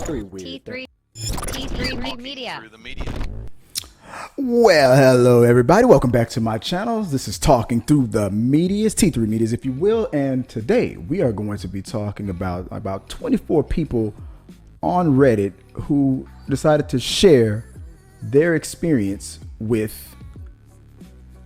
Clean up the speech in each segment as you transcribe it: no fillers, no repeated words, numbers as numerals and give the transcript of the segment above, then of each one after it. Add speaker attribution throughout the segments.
Speaker 1: T3 T3 Media.
Speaker 2: Well, hello everybody. Welcome back to my channel. This is Talking Through the Medias, T3 Medias, if you will. And today we are going to be talking about 24 people on Reddit who decided to share their experience with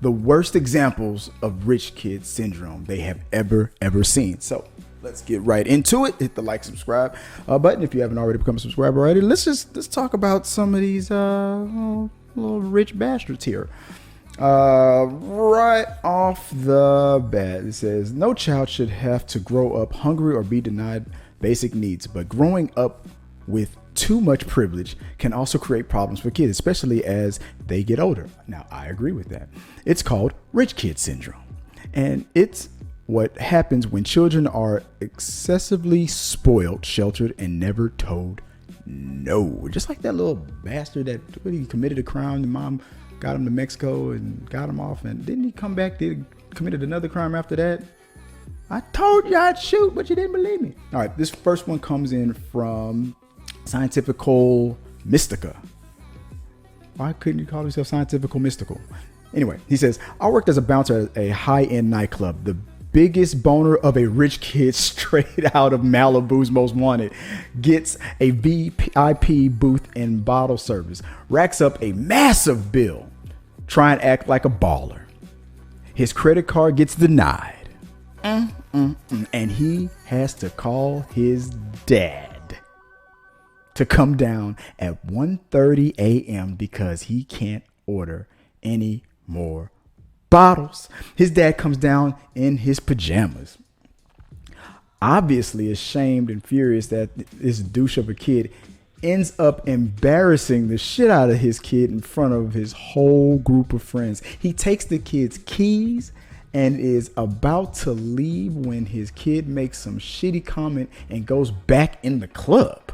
Speaker 2: the worst examples of rich kid syndrome they have ever seen. So let's get right into it. Hit the like, subscribe button if you haven't already become a subscriber already. Let's talk about some of these little rich bastards here. Right off the bat, it says no child should have to grow up hungry or be denied basic needs, but growing up with too much privilege can also create problems for kids, especially as they get older. Now, I agree with that. It's called rich kid syndrome, and it's what happens when children are excessively spoiled, sheltered, and never told no. Just like that little bastard that he committed a crime. The mom got him to Mexico and got him off, and didn't he come back? Committed another crime after that? I told you I'd shoot, but you didn't believe me. All right, this first one comes in from Scientifical Mystica. Why couldn't you call yourself Scientifical Mystical? Anyway, he says, I worked as a bouncer at a high-end nightclub. The biggest boner of a rich kid straight out of Malibu's Most Wanted gets a VIP booth and bottle service, racks up a massive bill, try and act like a baller. His credit card gets denied, and he has to call his dad to come down at 1:30 a.m. because he can't order any more bottles. His dad comes down in his pajamas, obviously ashamed and furious that this douche of a kid ends up embarrassing the shit out of his kid in front of his whole group of friends. He takes the kid's keys and is about to leave when his kid makes some shitty comment and goes back in the club.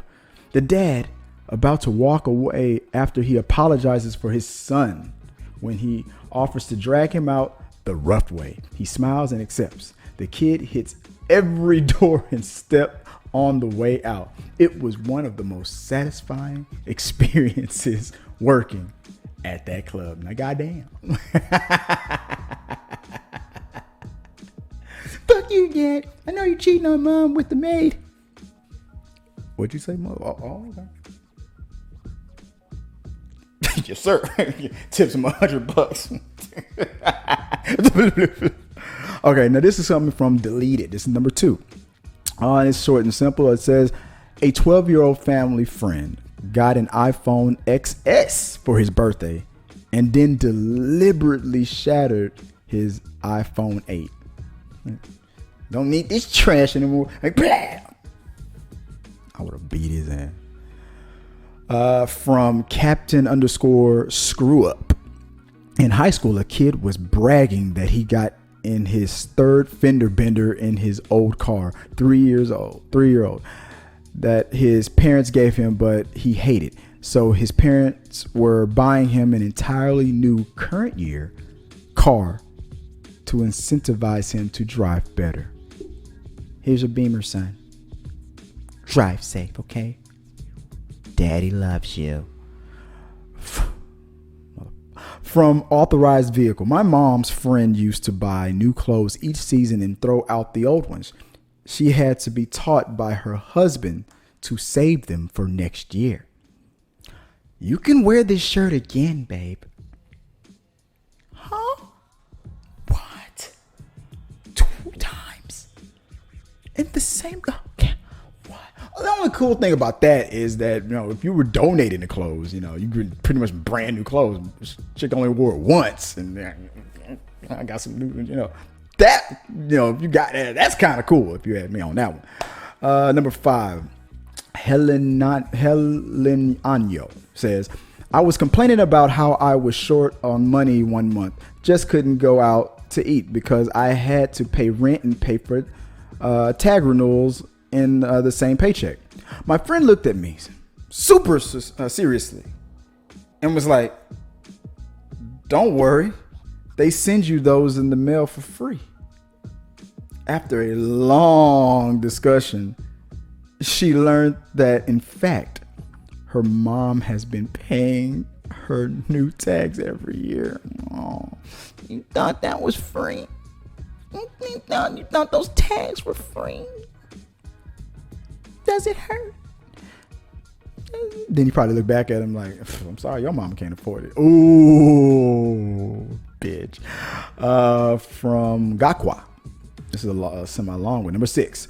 Speaker 2: The dad about to walk away after he apologizes for his son. When he offers to drag him out the rough way, he smiles and accepts. The kid hits every door and step on the way out. It was one of the most satisfying experiences working at that club. Now, goddamn. Fuck you, Dad. I know you're cheating on Mom with the maid. What'd you say, Mom? Oh, okay. Yes, sir. Tips him $100. Okay, now this is something from Deleted. This is number 2. It's short and simple. It says a 12-year-old family friend got an iPhone XS for his birthday and then deliberately shattered his iPhone 8. Don't need this trash anymore. Like, blah! I would have beat his ass. From Captain _ Screw Up. In high school, a kid was bragging that he got in his third fender bender in his old car, 3-year-old, that his parents gave him, but he hated. So his parents were buying him an entirely new current year car to incentivize him to drive better. Here's your Beamer, son. Drive safe, okay? Daddy loves you. From Authorized Vehicle. My mom's friend used to buy new clothes each season and throw out the old ones. She had to be taught by her husband to save them for next year. You can wear this shirt again, babe. Huh? What? 2 times? In the same... Okay. The only cool thing about that is that, if you were donating the clothes, you could pretty much brand new clothes. Chick only wore it once, and I got some new, that, if you got that, that's kind of cool if you had me on that one. Number 5, Helen Anyo says, I was complaining about how I was short on money one month. Just couldn't go out to eat because I had to pay rent and pay for tag renewals in the same paycheck. My friend looked at me super seriously and was like, don't worry, they send you those in the mail for free. After a long discussion, she learned that in fact Her mom has been paying her new tags every year. Oh, you thought that was free? You thought those tags were free? Does it hurt? Then you probably look back at him like, I'm sorry, your mom can't afford it. Ooh, bitch. From Gakwa. This is a semi-long one. Number 6.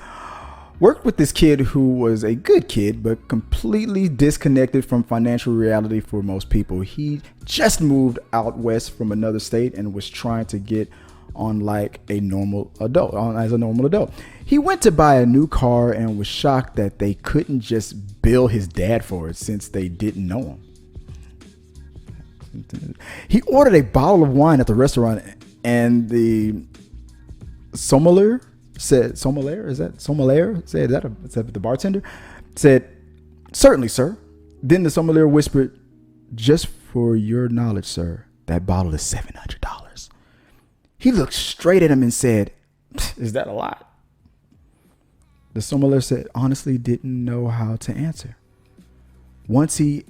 Speaker 2: Worked with this kid who was a good kid, but completely disconnected from financial reality for most people. He just moved out west from another state and was trying to get on like a normal adult, as a normal adult. He went to buy a new car and was shocked that they couldn't just bill his dad for it since they didn't know him. He ordered a bottle of wine at the restaurant, and the sommelier said, the bartender said, "Certainly, sir." Then the sommelier whispered, "Just for your knowledge, sir, that bottle is $700. He looked straight at him and said, "Is that a lot?" The sommelier said, honestly didn't know how to answer. Once he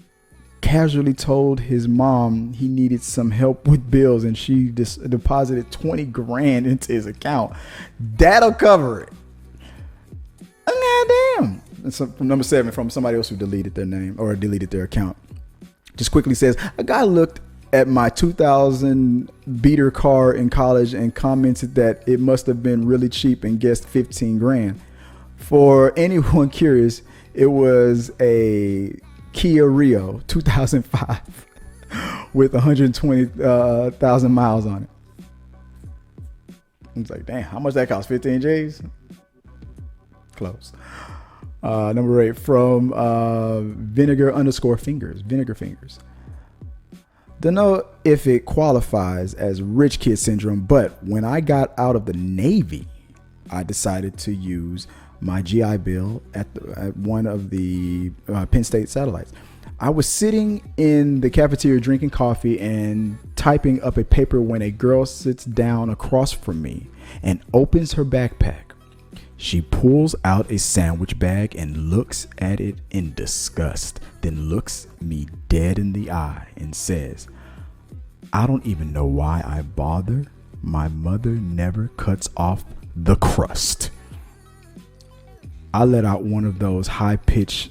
Speaker 2: casually told his mom he needed some help with bills, and she deposited 20 grand into his account. That'll cover it. Oh, goddamn. And from number 7, from somebody else who deleted their name or deleted their account. Just quickly says, a guy looked at my 2000 beater car in college and commented that it must have been really cheap and guessed 15 grand. For anyone curious, it was a Kia Rio 2005 with 120,000 miles on it. It's like, damn, how much that cost? 15 G's? Close. Number 8, from Vinegar Fingers. Don't know if it qualifies as rich kid syndrome, but when I got out of the Navy, I decided to use my GI Bill at one of the Penn State satellites. I was sitting in the cafeteria drinking coffee and typing up a paper when a girl sits down across from me and opens her backpack. She pulls out a sandwich bag and looks at it in disgust, then looks me dead in the eye and says, "I don't even know why I bother. My mother never cuts off the crust." I let out one of those high-pitched,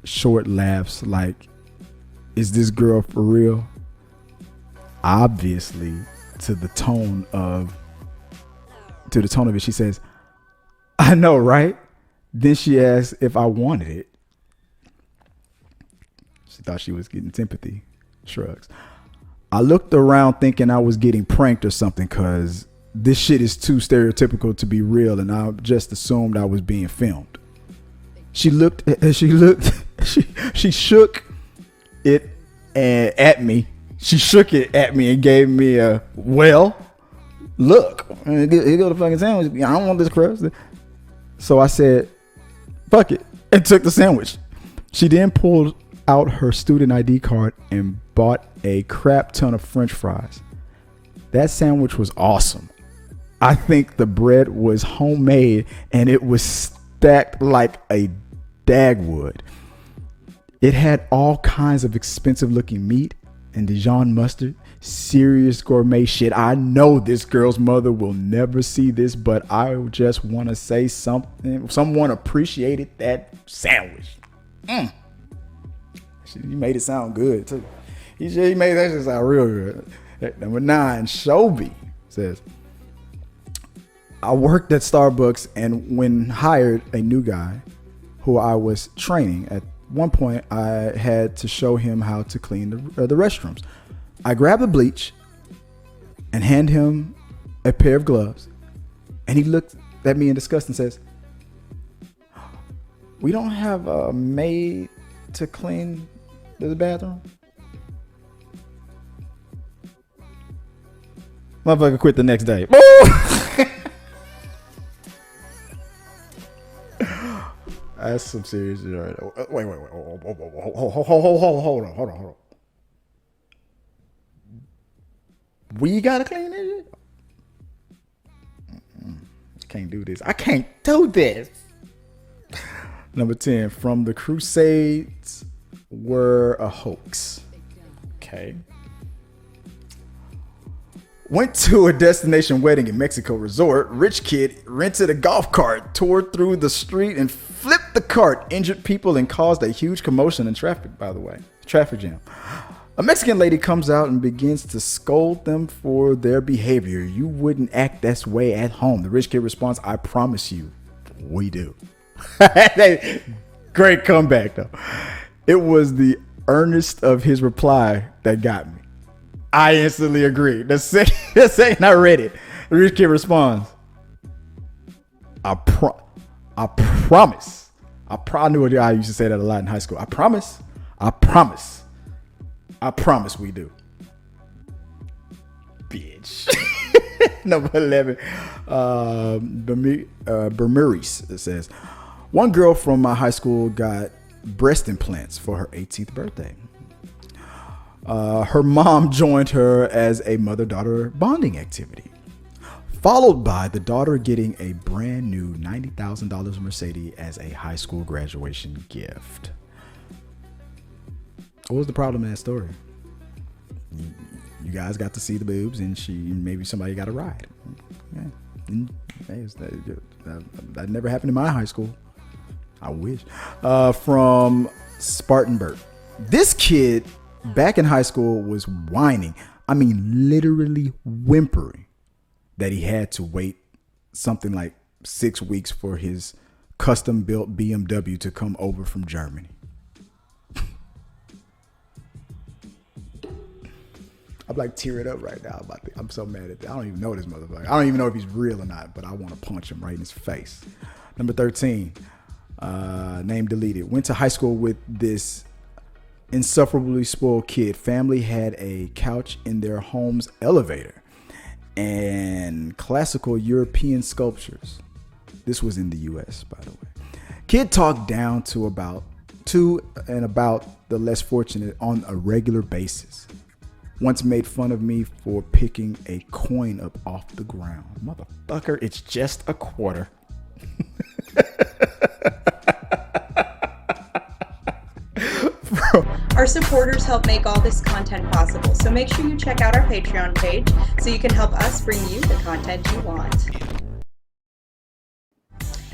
Speaker 2: short laughs like, is this girl for real? Obviously, to the tone of it, she says, "I know, right?" Then she asked if I wanted it. She thought she was getting sympathy. Shrugs. I looked around thinking I was getting pranked or something, because this shit is too stereotypical to be real, and I just assumed I was being filmed. She shook it at me. She shook it at me and gave me a, well, look, here go the fucking sandwich. I don't want this crust. So I said, fuck it, and took the sandwich. She then pulled out her student ID card and bought a crap ton of French fries. That sandwich was awesome. I think the bread was homemade and it was stacked like a dagwood. It had all kinds of expensive looking meat and Dijon mustard. Serious gourmet shit. I know this girl's mother will never see this, but I just want to say something. Someone appreciated that sandwich. You made it sound good too. He made that shit sound real good. Number 9, Shobi says, I worked at Starbucks, and when hired a new guy who I was training, at one point I had to show him how to clean the restrooms. I grabbed the bleach and hand him a pair of gloves, and he looked at me in disgust and says, "We don't have a maid to clean the bathroom?" Motherfucker quit the next day. That's some serious shit right now. Wait. Hold on. We gotta clean it. Can't do this. I can't do this. Number 10, from the Crusades were a hoax. Okay. Went to a destination wedding in Mexico resort. Rich kid rented a golf cart, tore through the street and flipped the cart, injured people and caused a huge commotion in traffic, by the way. Traffic jam. A Mexican lady comes out and begins to scold them for their behavior. You wouldn't act this way at home. The rich kid responds, I promise you, we do. Great comeback, though. It was the earnest of his reply that got me. I instantly agreed. The second I read it, the rich kid responds, I promise. I knew I used to say that a lot in high school. I promise we do. Bitch. Number 11. Bermuris, it says, one girl from my high school got breast implants for her 18th birthday. Her mom joined her as a mother-daughter bonding activity, followed by the daughter getting a brand new $90,000 Mercedes as a high school graduation gift. What was the problem in that story? You guys got to see the boobs, and maybe somebody got a ride. Yeah. That never happened in my high school. I wish. From Spartanburg. This kid back in high school was whining. I mean, literally whimpering that he had to wait something like 6 weeks for his custom built BMW to come over from Germany. I'm like tearing up right now. I'm so mad at that. I don't even know this motherfucker. I don't even know if he's real or not, but I want to punch him right in his face. Number 13, name deleted. Went to high school with this insufferably spoiled kid. Family had a couch in their home's elevator and classical European sculptures. This was in the US, by the way. Kid talked down to about the less fortunate on a regular basis. Once made fun of me for picking a coin up off the ground. Motherfucker, it's just a quarter.
Speaker 3: Our supporters help make all this content possible, so make sure you check out our Patreon page so you can help us bring you the content you want.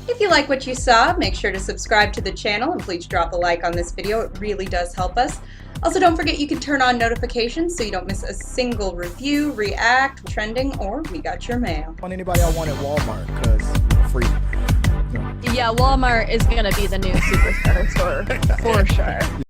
Speaker 3: If you like what you saw, make sure to subscribe to the channel and please drop a like on this video. It really does help us. Also, don't forget you can turn on notifications so you don't miss a single review, react, trending, or we got your mail.
Speaker 2: On anybody I want at Walmart, because free.
Speaker 1: Yeah, Walmart is gonna be the new superstar store for sure.